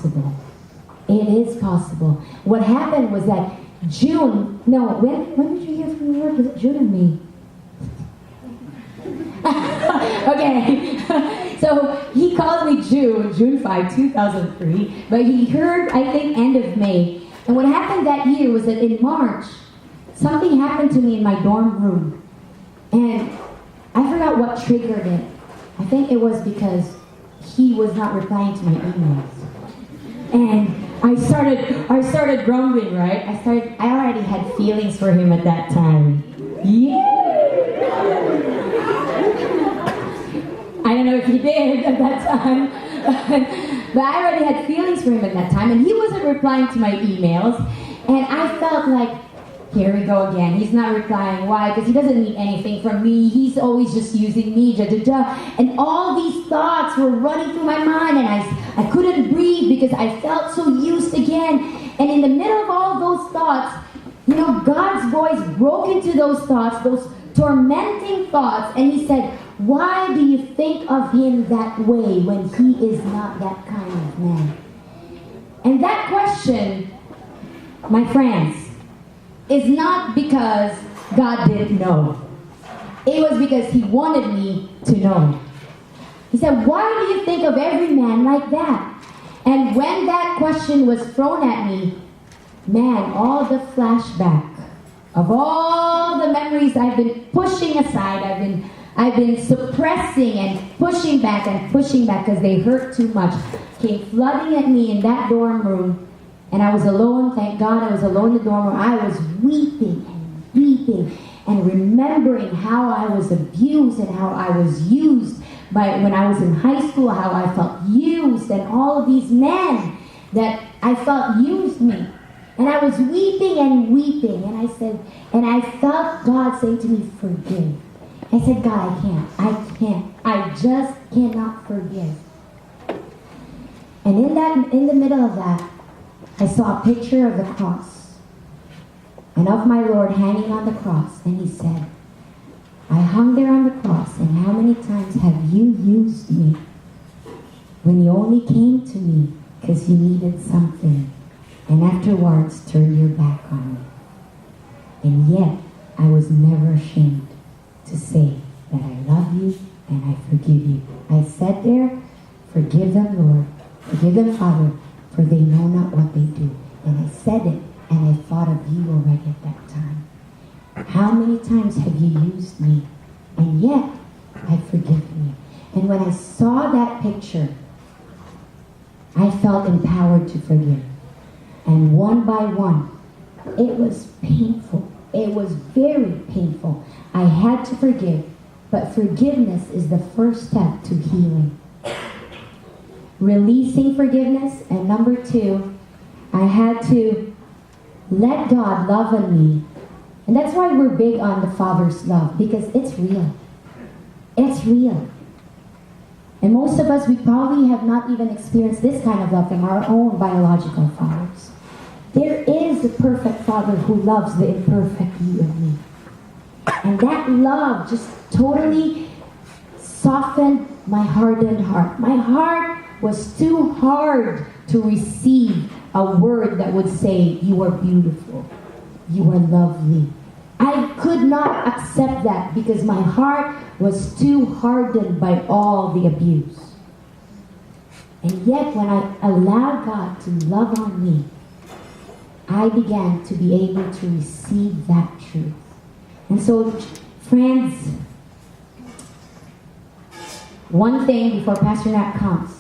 possible. It is possible. What happened was that when did you hear from the Lord? Was it June or me? Okay. So he called me June 5, 2003, but he heard, I think, end of May. And what happened that year was that in March, something happened to me in my dorm room. And I forgot what triggered it. I think it was because he was not replying to my emails. And I started grumbling, right? I already had feelings for him at that time. Yeah. I don't know if he did at that time, but I already had feelings for him at that time, and he wasn't replying to my emails, and I felt like, here we go again. He's not replying. Why? Because he doesn't need anything from me. He's always just using me. And all these thoughts were running through my mind, and I couldn't breathe because I felt so used again. And in the middle of all those thoughts, God's voice broke into those thoughts, those tormenting thoughts, and he said, why do you think of him that way when he is not that kind of man? And that question, my friends, is not because God didn't know. It was because he wanted me to know. He said, why do you think of every man like that? And when that question was thrown at me, man, all the flashback of all the memories I've been pushing aside, I've been suppressing and pushing back because they hurt too much, came flooding at me in that dorm room. And I was alone, thank God I was alone in the dorm room. I was weeping and remembering how I was abused and how I was used when I was in high school, how I felt used, and all of these men that I felt used me. And I was weeping, and I said, and I felt God saying to me, forgive. I said, God, I just cannot forgive. And in the middle of that, I saw a picture of the cross and of my Lord hanging on the cross, and he said, I hung there on the cross, and how many times have you used me when you only came to me because you needed something, and afterwards turned your back on me? And yet, I was never ashamed to say that I love you and I forgive you. I said there, forgive them, Lord, forgive them, Father, for they know not what they do. And I said it, and I thought of you already at that time. How many times have you used me? And yet, I've forgiven you. And when I saw that picture, I felt empowered to forgive. And one by one, it was painful. It was very painful. I had to forgive, but forgiveness is the first step to healing. Releasing forgiveness, and number 2, I had to let God love on me. And that's why we're big on the Father's love, because it's real. It's real. And most of us, we probably have not even experienced this kind of love from our own biological fathers. There is a perfect Father who loves the imperfect you and me. And that love just totally softened my hardened heart. My heart was too hard to receive a word that would say, you are beautiful, you are lovely. I could not accept that because my heart was too hardened by all the abuse. And yet when I allowed God to love on me, I began to be able to receive that truth. And so, friends, one thing before Pastor Nat comes,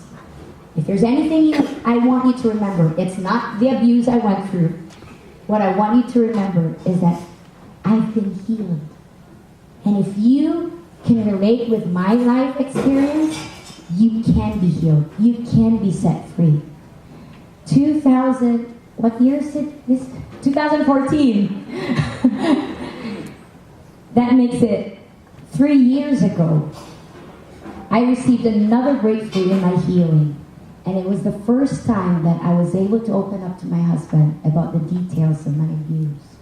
if there's anything I want you to remember, it's not the abuse I went through. What I want you to remember is that I've been healed. And if you can relate with my life experience, you can be healed. You can be set free. What year is it? 2014. That makes it 3 years ago. I received another breakthrough in my healing. And it was the first time that I was able to open up to my husband about the details of my abuse.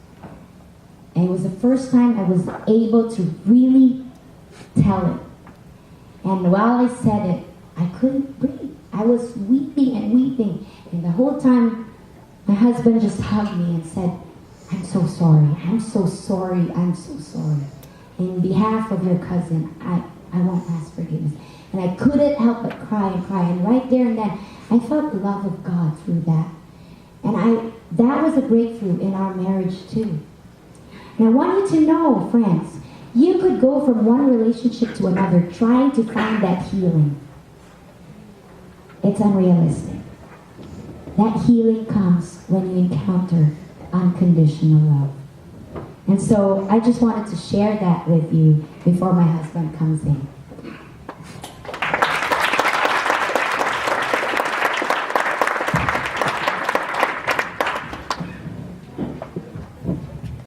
And it was the first time I was able to really tell it. And while I said it, I couldn't breathe. I was weeping and weeping. And the whole time, my husband just hugged me and said, I'm so sorry, I'm so sorry, I'm so sorry. In behalf of your cousin, I won't ask forgiveness. And I couldn't help but cry and cry. And right there and then, I felt the love of God through that. And that was a breakthrough in our marriage too. And I want you to know, friends, you could go from one relationship to another trying to find that healing. It's unrealistic. That healing comes when you encounter unconditional love. And so I just wanted to share that with you before my husband comes in.